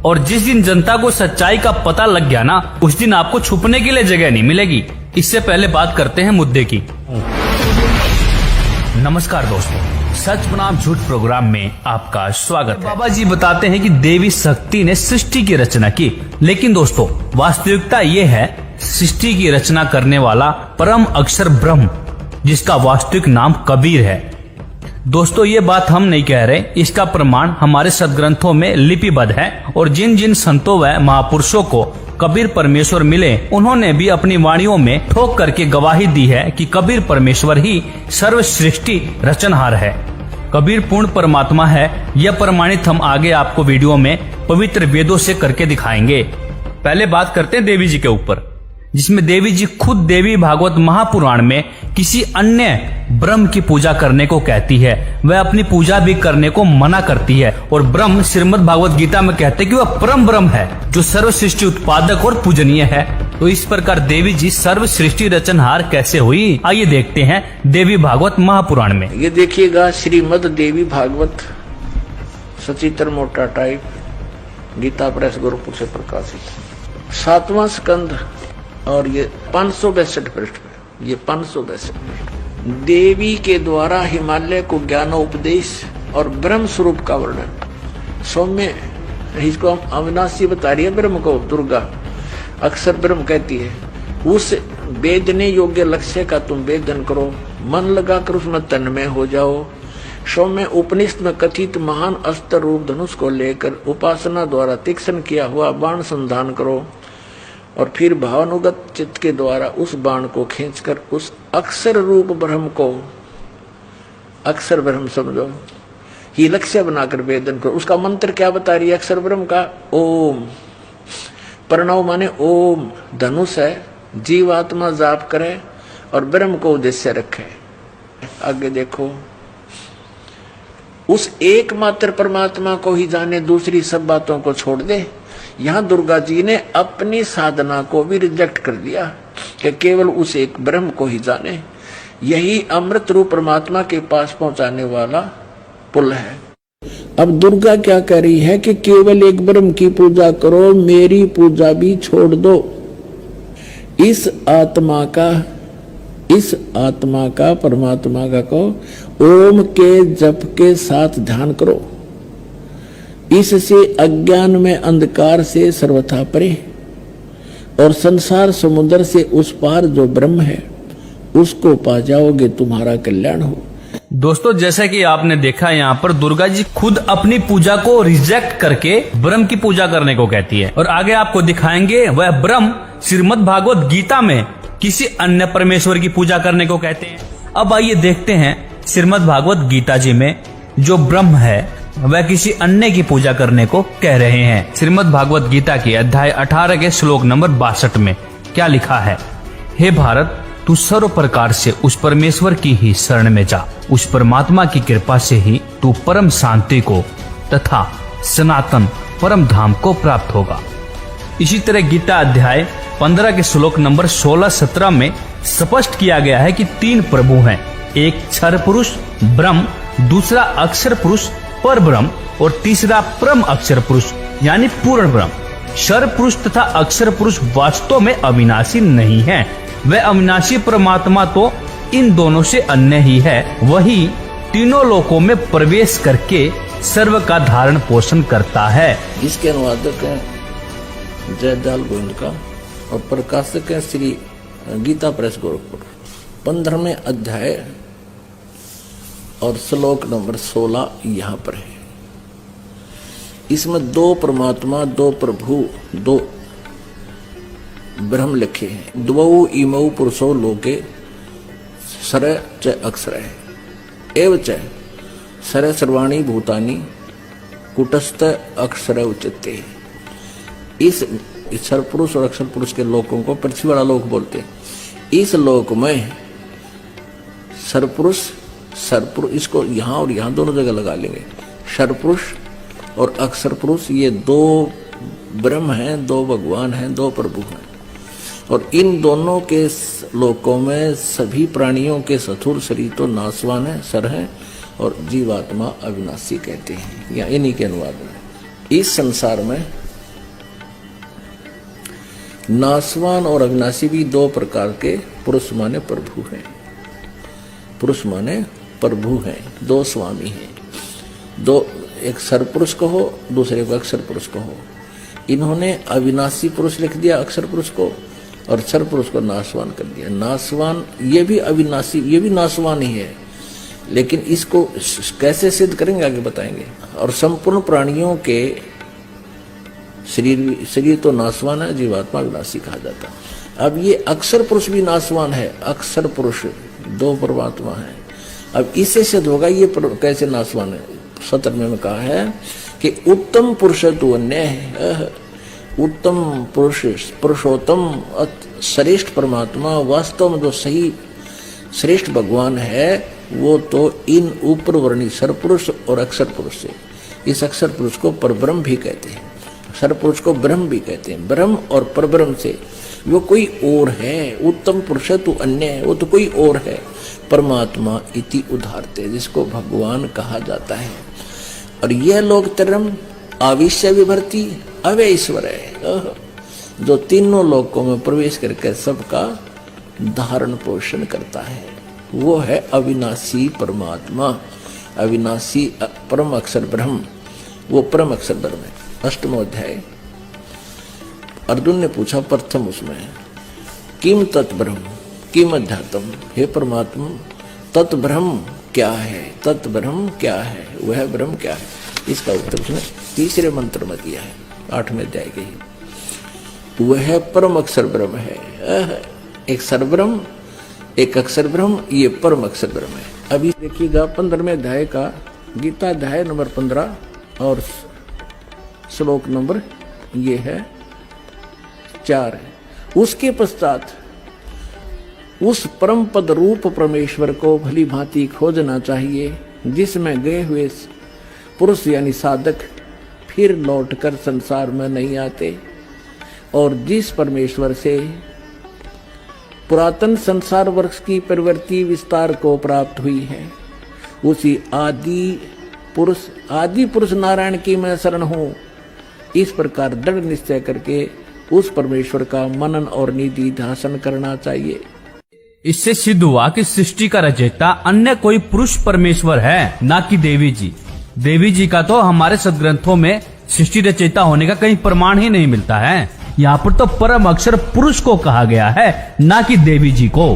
और जिस दिन जनता को सच्चाई का पता लग गया ना, उस दिन आपको छुपने के लिए जगह नहीं मिलेगी। इससे पहले बात करते हैं मुद्दे की। नमस्कार दोस्तों, सच बनाम झूठ प्रोग्राम में आपका स्वागत है। बाबा जी बताते हैं कि देवी शक्ति ने सृष्टि की रचना की, लेकिन दोस्तों वास्तविकता ये है, सृष्टि की रचना करने वाला परम अक्षर ब्रह्म, जिसका वास्तविक नाम कबीर है। दोस्तों ये बात हम नहीं कह रहे, इसका प्रमाण हमारे सदग्रंथों में लिपिबद्ध है। और जिन जिन संतों व महापुरुषों को कबीर परमेश्वर मिले, उन्होंने भी अपनी वाणियों में ठोक करके गवाही दी है कि कबीर परमेश्वर ही सर्व सृष्टि रचनहार है। कबीर पूर्ण परमात्मा है। यह प्रमाणित हम आगे आपको वीडियो में पवित्र वेदों से करके दिखाएंगे। पहले बात करते हैं देवी जी के ऊपर, जिसमें देवी जी खुद देवी भागवत महापुराण में किसी अन्य ब्रह्म की पूजा करने को कहती है। वह अपनी पूजा भी करने को मना करती है। और ब्रह्म श्रीमद् भागवत गीता में कहते हैं कि वह परम ब्रह्म है, जो सर्व सृष्टि उत्पादक और पूजनीय है। तो इस प्रकार देवी जी सर्व सृष्टि रचनहार कैसे हुई, आइए देखते हैं देवी भागवत महापुराण में। ये देखिएगा, श्रीमद् देवी भागवत सचित्र मोटा टाइप, गीता प्रेस गोरखपुर से प्रकाशित, 7वां स्कंद, और ये 562 पृष्ठ पे, ये 562 पृष्ठ। देवी के द्वारा हिमालय को ज्ञानोपदेश और ब्रह्म स्वरूप का वर्णन। सौम्य, इसको हम अविनाशी बता रही है ब्रह्म को, दुर्गा अक्सर ब्रह्म कहती है। उस वेदने योग्य लक्ष्य का तुम वेदन करो, मन लगाकर उसमें तन्मय हो जाओ। सौम्य, उपनिषद में कथित महान अस्त्र रूप धनुष को लेकर उपासना द्वारा तीक्ष्ण किया हुआ बाण संधान करो, और फिर भावानुगत चित्त के द्वारा उस बाण को खींचकर उस अक्षर रूप ब्रह्म को, अक्षर ब्रह्म समझो, ही लक्ष्य बनाकर वेदन करो। उसका मंत्र क्या बता रही है अक्षर ब्रह्म का? ओम। प्रणव माने ओम, धनुष है, जीवात्मा जाप करे और ब्रह्म को उद्देश्य रखे। आगे देखो, उस एकमात्र परमात्मा को ही जाने, दूसरी सब बातों को छोड़ दे। यहाँ दुर्गा जी ने अपनी साधना को भी रिजेक्ट कर दिया कि केवल उस एक ब्रह्म को ही जाने। यही अमृत रूप परमात्मा के पास पहुंचाने वाला पुल है। अब दुर्गा क्या कह रही है कि केवल एक ब्रह्म की पूजा करो, मेरी पूजा भी छोड़ दो। इस आत्मा का परमात्मा का को ओम के जप के साथ ध्यान करो। इससे अज्ञान में अंधकार से सर्वथा परे और संसार समुद्र से उस पार जो ब्रह्म है उसको पा जाओगे, तुम्हारा कल्याण हो। दोस्तों जैसे कि आपने देखा, यहाँ पर दुर्गा जी खुद अपनी पूजा को रिजेक्ट करके ब्रह्म की पूजा करने को कहती है। और आगे आपको दिखाएंगे वह ब्रह्म श्रीमद् भागवत गीता में किसी अन्य परमेश्वर की पूजा करने को कहते हैं। अब आइए देखते हैं श्रीमद् भागवत गीता जी में जो ब्रह्म है वह किसी अन्य की पूजा करने को कह रहे हैं। श्रीमद् भागवत गीता के अध्याय 18 के श्लोक नंबर 62 में क्या लिखा है? हे भारत, तू सर्व प्रकार से उस परमेश्वर की ही शरण में जा। उस परमात्मा की कृपा से ही तू परम शांति को तथा सनातन परम धाम को प्राप्त होगा। इसी तरह गीता अध्याय 15 के श्लोक नंबर 16-17 में स्पष्ट किया गया है कि 3 प्रभु हैं, एक क्षर पुरुष ब्रह्म, दूसरा अक्षर पुरुष पर ब्रह्म और तीसरा परम अक्षर पुरुष यानी पूर्ण ब्रह्म। क्षर पुरुष तथा अक्षर पुरुष वास्तव में अविनाशी नहीं है। वह अविनाशी परमात्मा तो इन दोनों से अन्य ही है। वही तीनों लोकों में प्रवेश करके सर्व का धारण पोषण करता है। इसके अनुवादक है जयदाल गोविंद का और प्रकाशक है श्री गीता प्रेस गोरखपुर। 15वें अध्याय और श्लोक नंबर 16 यहाँ पर है। इसमें 2 परमात्मा, 2 प्रभु, 2 ब्रह्म लिखे हैं। द्वौ इमौ पुरुषो लोके सर च अक्षर है एव च सर सर्वाणी भूतानि कुटस्थ अक्षर उच्यते। इस सर पुरुष और अक्षर पुरुष के लोकों को पृथ्वी वाला लोक बोलते हैं। इस लोक में सरपुरुष, इसको यहाँ और यहाँ दोनों जगह लगा लेंगे। सरपुरुष और अक्षर पुरुष ये 2 ब्रह्म हैं, 2 भगवान हैं, 2 प्रभु हैं। और इन दोनों के लोकों में सभी प्राणियों के स्थूल शरीर तो नाशवान है, सर है, और जीवात्मा अविनाशी कहते हैं। या इन्हीं के अनुवाद में इस संसार में नासवान और अविनाशी भी दो प्रकार के पुरुष माने प्रभु हैं। पुरुष माने प्रभु हैं, दो स्वामी हैं, दो, एक सरपुरुष कहो, दूसरे को अक्षर पुरुष कहो। इन्होंने अविनाशी पुरुष लिख दिया अक्षर पुरुष को, और सरपुरुष को नासवान कर दिया। नासवान ये भी अविनाशी, ये भी नासवान ही है, लेकिन इसको कैसे सिद्ध करेंगे आगे बताएंगे। और संपूर्ण प्राणियों के शरीर तो नासवान है, जीवात्मा विनाशी कहा जाता है। अब ये अक्षर पुरुष भी नासवान है, अक्षर पुरुष दो परमात्मा है। अब इससे सिद्ध होगा ये कैसे नासवान है। 17वें में कहा है कि उत्तम पुरुष तो अन्य है, उत्तम पुरुष पुरुषोत्तम श्रेष्ठ परमात्मा वास्तव में जो सही श्रेष्ठ भगवान है वो तो इन ऊपर वर्णित सरपुरुष और अक्षर पुरुष से, इस अक्षर पुरुष को परब्रह्म भी कहते हैं, सरपुरुष को ब्रह्म भी कहते हैं। ब्रह्म और परब्रह्म से वो कोई और है, उत्तम पुरुष तो अन्य है, वो तो कोई और है। परमात्मा इति उदाहरते, जिसको भगवान कहा जाता है। और यह लोक तरम आविश्य विभर्ति अव्यय ईश्वर है, जो तीनों लोकों में प्रवेश करके सबका धारण पोषण करता है, वो है अविनाशी परमात्मा, अविनाशी परम अक्षर ब्रह्म, वो परम अक्षर ब्रह्म है। 8वां अध्याय। अर्जुन ने पूछा प्रथम उसमें, किम तत्ब्रह्म किम अध्यात्म, हे परमात्मा तत्ब्रह्म क्या है, तत्ब्रह्म क्या है, वह ब्रह्म क्या है। इसका उत्तर उसने तीसरे मंत्र में दिया है, 8वें अध्याय के ही। वह परम अक्षर ब्रह्म है, एक सरब्रह्म एक अक्षर ब्रह्म, ये परम अक्षर ब्रह्म है। अभी देखिएगा 15वें अध्याय का गीता अध्याय नंबर 15 और श्लोक नंबर ये है 4 है। उसके पश्चात उस परम पद रूप परमेश्वर को भली भांति खोजना चाहिए, जिसमें गए हुए पुरुष यानी साधक फिर लौटकर संसार में नहीं आते, और जिस परमेश्वर से पुरातन संसार वर्ष की प्रवृत्ति विस्तार को प्राप्त हुई है, उसी आदि पुरुष नारायण की मैं शरण हूँ। इस प्रकार दृढ़ निश्चय करके उस परमेश्वर का मनन और निधि ध्यान करना चाहिए। इससे सिद्ध हुआ कि सृष्टि का रचयिता अन्य कोई पुरुष परमेश्वर है, ना कि देवी जी। देवी जी का तो हमारे सदग्रंथों में सृष्टि रचयिता होने का कहीं प्रमाण ही नहीं मिलता है। यहाँ पर तो परम अक्षर पुरुष को कहा गया है, ना कि देवी जी को।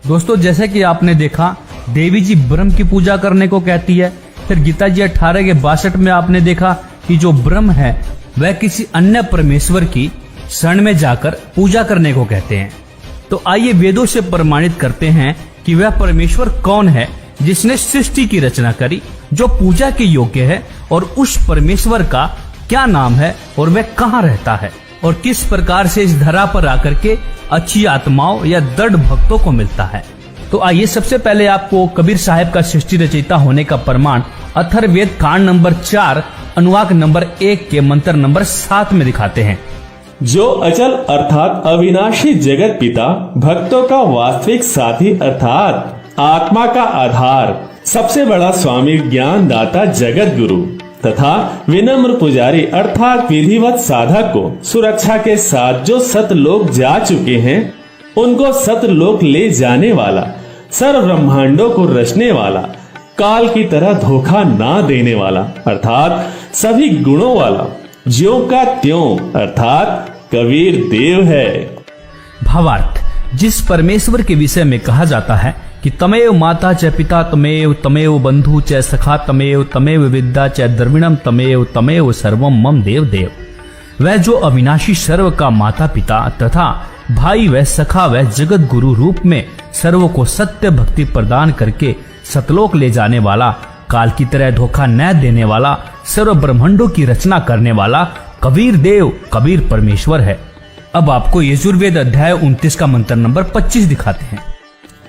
दोस्तों, जैसे कि आपने देखा, देवी जी ब्रह्म की पूजा करने को कहती है। फिर गीता जी 18 के 62 में आपने देखा कि जो ब्रह्म है वह किसी अन्य परमेश्वर की शरण में जाकर पूजा करने को कहते हैं। तो आइए वेदों से प्रमाणित करते हैं कि वह परमेश्वर कौन है जिसने सृष्टि की रचना करी, जो पूजा के योग्य है, और उस परमेश्वर का क्या नाम है और वह कहाँ रहता है, और किस प्रकार से इस धरा पर आकर के अच्छी आत्माओं या दृढ़ भक्तों को मिलता है। तो आइए सबसे पहले आपको कबीर साहब का सृष्टि रचयिता होने का प्रमाण अथर्ववेद कांड नंबर 4 अनुवाक नंबर 1 के मंत्र नंबर 7 में दिखाते हैं। जो अचल अर्थात अविनाशी जगत पिता, भक्तों का वास्तविक साथी अर्थात आत्मा का आधार, सबसे बड़ा स्वामी ज्ञान दाता जगत गुरु तथा विनम्र पुजारी अर्थात विधिवत साधक को सुरक्षा के साथ जो सतलोक जा चुके हैं, उनको सतलोक ले जाने वाला, सर्व ब्रह्मांडों को रचने वाला, काल की तरह धोखा ना देने वाला अर्थात सभी गुणों वाला, ज्यों का त्यों अर्थात कबीर देव है। भावार्थ, जिस परमेश्वर के विषय में कहा जाता है कि तमेव माता च पिता तमेव बंधु च सखा तमेव विद्या च द्रविणम तमेव सर्वम मम देव देव, वह जो अविनाशी सर्व का माता पिता तथा भाई व सखा व जगत गुरु रूप में सर्व को सत्य भक्ति प्रदान करके सतलोक ले जाने वाला, काल की तरह धोखा न देने वाला, सर्व ब्रह्मांडों की रचना करने वाला कबीर देव कबीर परमेश्वर है। अब आपको यजुर्वेद अध्याय 29 का मंत्र नंबर 25 दिखाते हैं।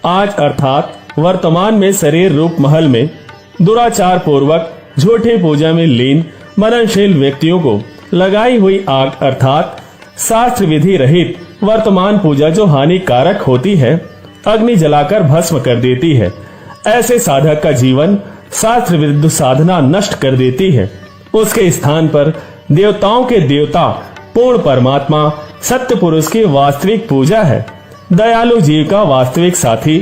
आज अर्थात वर्तमान में शरीर रूप महल में दुराचार पूर्वक झूठे पूजा में लीन मननशील व्यक्तियों को लगाई हुई आग अर्थात शास्त्र विधि रहित वर्तमान पूजा जो हानिकारक होती है, अग्नि जलाकर भस्म कर देती है। ऐसे साधक का जीवन शास्त्र विरुद्ध साधना नष्ट कर देती है। उसके स्थान पर देवताओं के देवता पूर्ण परमात्मा सत्य पुरुष की वास्तविक पूजा है। दयालु जीव का वास्तविक साथी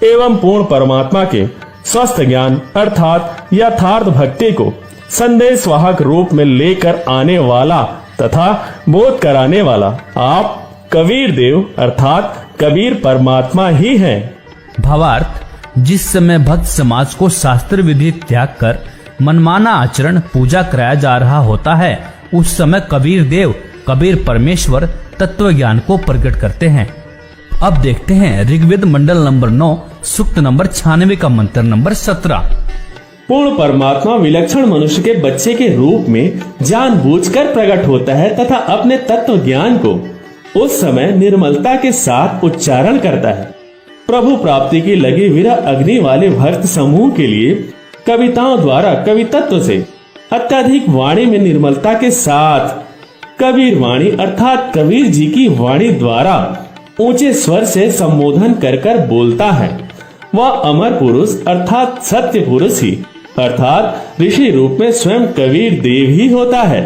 एवं पूर्ण परमात्मा के स्वस्थ ज्ञान अर्थात यथार्थ भक्ति को संदेश वाहक रूप में लेकर आने वाला तथा बोध कराने वाला आप कबीर देव अर्थात कबीर परमात्मा ही हैं। भावार्थ, जिस समय भक्त समाज को शास्त्र विधि त्याग कर मनमाना आचरण पूजा कराया जा रहा होता है, उस समय कबीर देव कबीर परमेश्वर तत्व ज्ञान को प्रकट करते हैं। अब देखते हैं ऋग्वेद मंडल नंबर 9 सूक्त नंबर 96 का मंत्र नंबर 17। पूर्ण परमात्मा विलक्षण मनुष्य के बच्चे के रूप में जानबूझकर प्रकट होता है तथा अपने तत्व ज्ञान को उस समय निर्मलता के साथ उच्चारण करता है। प्रभु प्राप्ति की लगी विरह अग्नि वाले भक्त समूह के लिए कविताओं द्वारा कवितत्व से अत्यधिक वाणी में निर्मलता के साथ कबीर वाणी अर्थात कबीर जी की वाणी द्वारा ऊंचे स्वर से संबोधन कर कर बोलता है। वह अमर पुरुष अर्थात सत्य पुरुष ही अर्थात ऋषि रूप में स्वयं कबीर देव ही होता है,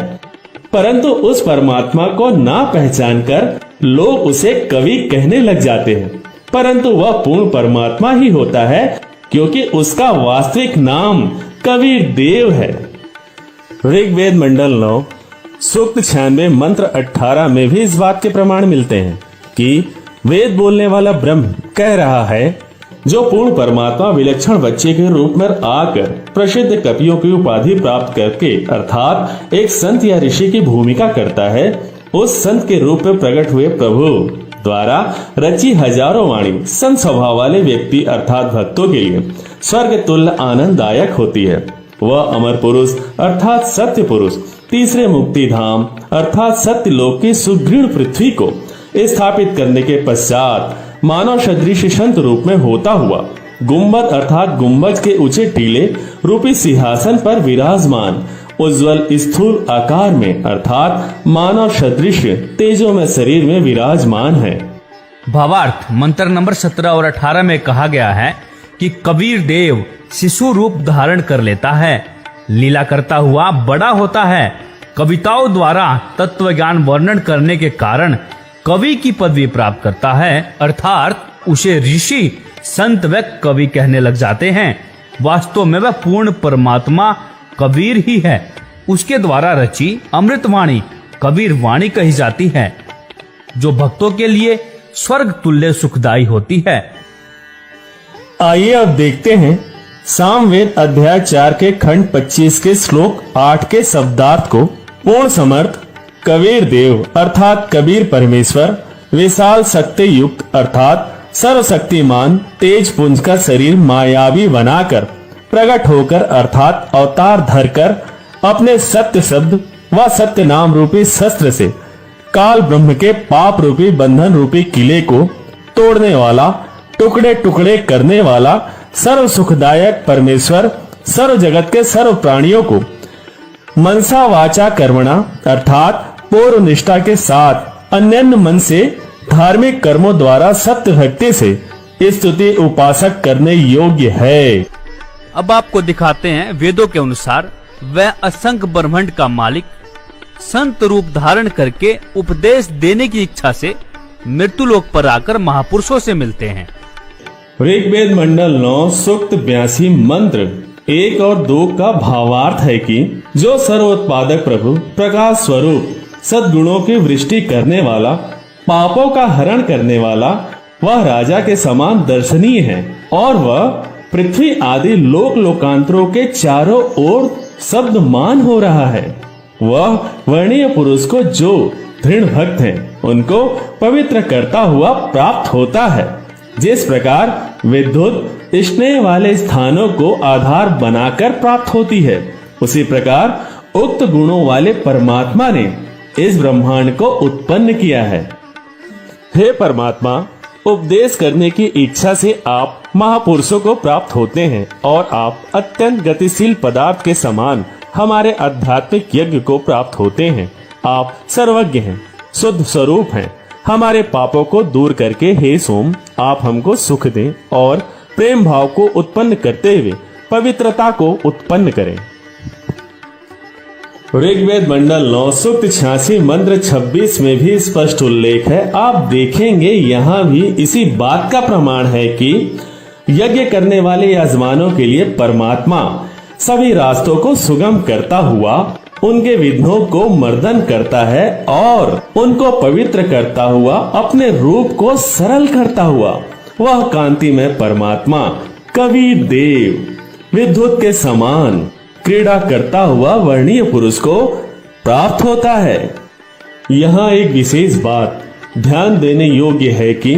परंतु उस परमात्मा को ना पहचान कर लोग उसे कवि कहने लग जाते हैं, परंतु वह पूर्ण परमात्मा ही होता है क्योंकि उसका वास्तविक नाम कबीर देव है। ऋग्वेद मंडल 9 सूक्त 96 मंत्र 18 में भी इस बात के प्रमाण मिलते हैं कि वेद बोलने वाला ब्रह्म कह रहा है, जो पूर्ण परमात्मा विलक्षण बच्चे के रूप में आकर प्रसिद्ध कवियों की उपाधि प्राप्त करके अर्थात एक संत या ऋषि की भूमिका करता है, उस संत के रूप में प्रकट हुए प्रभु द्वारा रची हजारों वाणी संत स्वभाव वाले व्यक्ति अर्थात भक्तों के लिए स्वर्ग तुल्य आनंददायक होती है। वह अमर पुरुष अर्थात सत्य पुरुष तीसरे मुक्ति धाम अर्थात सत्य लोक की सुदृढ़ पृथ्वी को स्थापित करने के पश्चात मानव सदृश संत रूप में होता हुआ गुम्बद अर्थात गुम्बज के ऊंचे टीले रूपी सिंहासन पर विराजमान उज्जवल स्थूल आकार में अर्थात मानव सदृश तेजो में शरीर में विराजमान है। भावार्थ, मंत्र नंबर 17 और 18 में कहा गया है कि कबीर देव शिशु रूप धारण कर लेता है, लीला करता हुआ बड़ा होता है, कविताओं द्वारा तत्व ज्ञान वर्णन करने के कारण कवि की पदवी प्राप्त करता है अर्थात उसे ऋषि संत व कवि कहने लग जाते हैं। वास्तव में वह पूर्ण परमात्मा कबीर ही है। उसके द्वारा रची अमृतवाणी कबीर वाणी कही जाती है, जो भक्तों के लिए स्वर्ग तुल्य सुखदायी होती है। आइए अब देखते हैं सामवेद अध्याय 4 के खंड 25 के श्लोक 8 के शब्दार्थ को। पूर्ण समर्थ कबीर देव अर्थात कबीर परमेश्वर विशाल शक्ति युक्त अर्थात सर्वशक्तिमान तेज पुंज का शरीर मायावी बनाकर प्रकट होकर अर्थात अवतार धरकर अपने सत्य शब्द व सत्य नाम रूपी शस्त्र से काल ब्रह्म के पाप रूपी बंधन रूपी किले को तोड़ने वाला टुकड़े टुकड़े करने वाला सर्व सुखदायक परमेश्वर सर्व जगत के सर्व प्राणियों को मनसा वाचा कर्मणा अर्थात पूर्व निष्ठा के साथ अन्यन्य मन से धार्मिक कर्मों द्वारा सत्य भक्ति से स्तुति उपासक करने योग्य है। अब आपको दिखाते हैं वेदों के अनुसार वह असंख्य ब्रह्मांड का मालिक संत रूप धारण करके उपदेश देने की इच्छा से मृत्यु लोक पर आकर महापुरुषों से मिलते हैं। ऋग्वेद मंडल 9 सूक्त 82 मंत्र 1 और 2 का भावार्थ है कि जो सर्वोत्पादक प्रभु प्रकाश स्वरूप सद्गुणों की वृष्टि करने वाला पापों का हरण करने वाला वह राजा के समान दर्शनीय है और वह पृथ्वी आदि लोक लोकांतरों के चारों ओर शब्द मान हो रहा है। वह वर्णीय पुरुष को जो दृढ़ भक्त हैं उनको पवित्र करता हुआ प्राप्त होता है। जिस प्रकार विद्युत स्नेह वाले स्थानों को आधार बनाकर प्राप्त होती है, उसी प्रकार उक्त गुणों वाले परमात्मा ने इस ब्रह्मांड को उत्पन्न किया है। हे परमात्मा, उपदेश करने की इच्छा से आप महापुरुषों को प्राप्त होते हैं और आप अत्यंत गतिशील पदार्थ के समान हमारे आध्यात्मिक यज्ञ को प्राप्त होते हैं। आप सर्वज्ञ हैं, शुद्ध स्वरूप हैं। हमारे पापों को दूर करके हे सोम आप हमको सुख दें और प्रेम भाव को उत्पन्न करते हुए पवित्रता को उत्पन्न करें। ऋग्वेद मंडल 9 सूक्त 86 मंत्र 26 में भी स्पष्ट उल्लेख है। आप देखेंगे यहाँ भी इसी बात का प्रमाण है कि यज्ञ करने वाले यजमानों के लिए परमात्मा सभी रास्तों को सुगम करता हुआ उनके विघ्नों को मर्दन करता है और उनको पवित्र करता हुआ अपने रूप को सरल करता हुआ वह कांति में परमात्मा कबीर देव विद्युत के समान क्रीड़ा करता हुआ वर्णीय पुरुष को प्राप्त होता है। यहाँ एक विशेष बात ध्यान देने योग्य है कि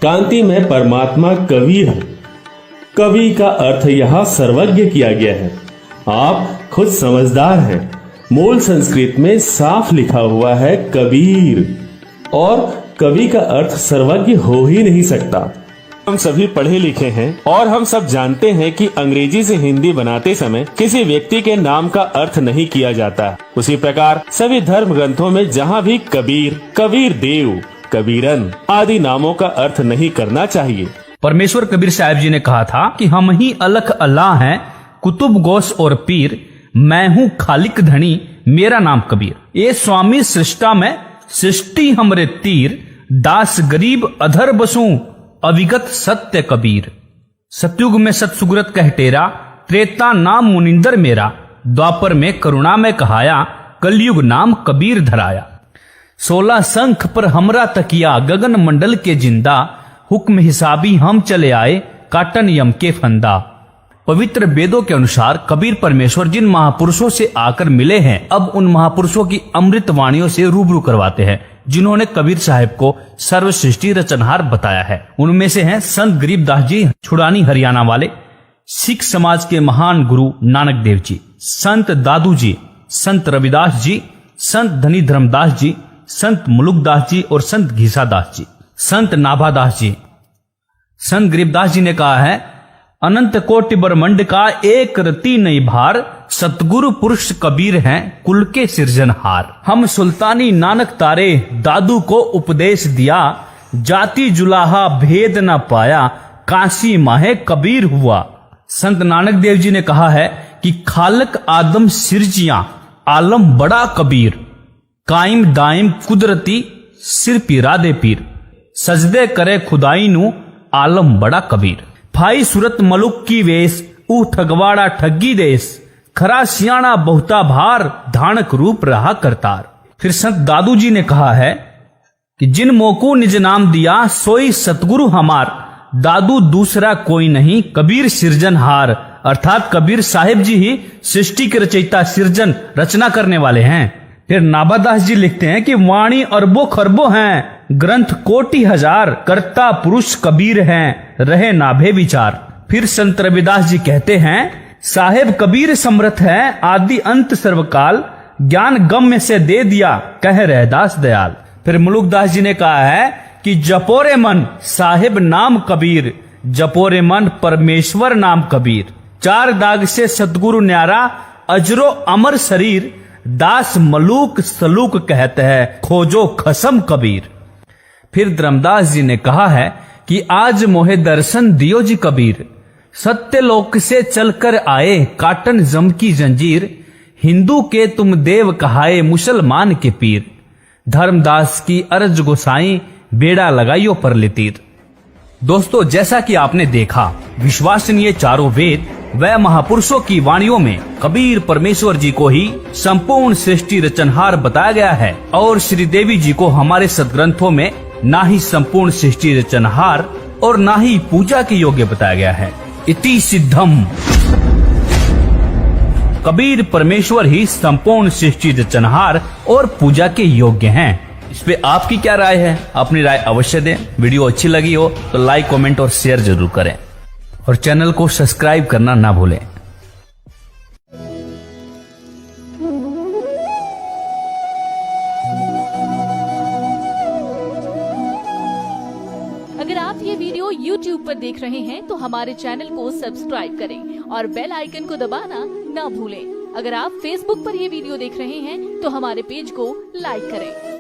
कांति में परमात्मा कबीर है। कवि का अर्थ यहाँ सर्वज्ञ किया गया है। आप खुद समझदार हैं। मूल संस्कृत में साफ लिखा हुआ है कबीर, और कवि का अर्थ सर्वज्ञ हो ही नहीं सकता। हम सभी पढ़े लिखे हैं और हम सब जानते हैं कि अंग्रेजी से हिंदी बनाते समय किसी व्यक्ति के नाम का अर्थ नहीं किया जाता। उसी प्रकार सभी धर्म ग्रंथों में जहाँ भी कबीर, कबीर देव, कबीरन आदि नामों का अर्थ नहीं करना चाहिए। परमेश्वर कबीर साहब जी ने कहा था कि हम ही अलख अल्लाह हैं, कुतुब गौस और पीर, मैं हूँ खालिक धनी, मेरा नाम कबीर। ये स्वामी सृष्टा में सृष्टि हमरे तीर, दास गरीब अधर बसूं अविगत सत्य कबीर। सतयुग में सतसुग्रत कह टेरा, त्रेता नाम मुनिंदर मेरा, द्वापर में करुणा में कहाया, कलयुग नाम कबीर धराया। 16 शंख पर हमरा तकिया, गगन मंडल के जिंदा, हुक्म हिसाबी हम चले आए, काटन यम के फंदा। पवित्र वेदों के अनुसार कबीर परमेश्वर जिन महापुरुषों से आकर मिले हैं, अब उन महापुरुषों की अमृत वाणियों से रूबरू करवाते हैं जिन्होंने कबीर साहिब को सर्वसृष्टि रचनहार बताया है। उनमें से हैं संत गरीबदास जी छुड़ानी हरियाणा वाले, सिख समाज के महान गुरु नानक देव जी, संत दादू जी, संत रविदास जी, संत धनी धर्मदास जी, संत मुलुकदास जी और संत घीसादास जी, संत नाभादास जी। संत गरीबदास जी ने कहा है, अनंत कोटि ब्रह्मंड का एक रति नहीं भार, सतगुरु पुरुष कबीर हैं कुल के सिरजनहार। हम सुल्तानी नानक तारे, दादू को उपदेश दिया, जाति जुलाहा भेद न पाया, काशी माहे कबीर हुआ। संत नानक देव जी ने कहा है कि खालक आदम सिरजिया, आलम बड़ा कबीर, कायम दायम कुदरती, सिर पीरा दे पीर, सजदे करे खुदाई नु, आलम बड़ा कबीर। भाई सूरत मलुक की वेश, ऊ ठगवाड़ा ठगी देश, खरा सियाणा बहुता भार, धानक रूप रहा करतार। फिर संत दादू जी ने कहा है कि जिन मोको निज नाम दिया, सोई सतगुरु हमार, दादू दूसरा कोई नहीं, कबीर सिरजनहार। अर्थात कबीर साहिब जी ही सृष्टि के रचयिता, सिरजन रचना करने वाले हैं। फिर नाभादास जी लिखते हैं कि वाणी अरबों खरबों हैं, ग्रंथ कोटि हजार, कर्ता पुरुष कबीर हैं, रहे नाभे विचार। फिर संत रविदास जी कहते हैं, साहेब कबीर समर्थ है, आदि अंत सर्वकाल, ज्ञान गम्य से दे दिया, कह रहदास दयाल। फिर मुलुकदास जी ने कहा है कि जपोरे मन साहेब नाम कबीर, जपोरे मन परमेश्वर नाम कबीर। 4 दाग से सतगुरु न्यारा, अजरो अमर शरीर, दास मलूक सलूक कहते हैं, खोजो खसम कबीर। फिर धर्मदास जी ने कहा है कि आज मोहे दर्शन दियो जी कबीर, सत्य लोक से चलकर आए, काटन जम की जंजीर, हिंदू के तुम देव कहाए, मुसलमान के पीर। धर्मदास की अर्ज गोसाई, बेड़ा लगाइयो पर लितीर। दोस्तों, जैसा कि आपने देखा, विश्वसनीय चारों वेद व महापुरुषों की वाणियों में कबीर परमेश्वर जी को ही संपूर्ण सृष्टि रचनहार बताया गया है, और श्री देवी जी को हमारे सदग्रंथों में ना ही संपूर्ण सृष्टि रचनहार और ना ही पूजा के योग्य बताया गया है। इति सिद्धम, कबीर परमेश्वर ही संपूर्ण सृष्टि रचनहार और पूजा के योग्य हैं। इस पे आपकी क्या राय है? अपनी राय अवश्य दें। वीडियो अच्छी लगी हो तो लाइक, कमेंट और शेयर जरूर करें, और चैनल को सब्सक्राइब करना ना भूलें। अगर आप ये वीडियो YouTube पर देख रहे हैं तो हमारे चैनल को सब्सक्राइब करें और बेल आइकन को दबाना ना भूलें। अगर आप Facebook पर ये वीडियो देख रहे हैं तो हमारे पेज को लाइक करें।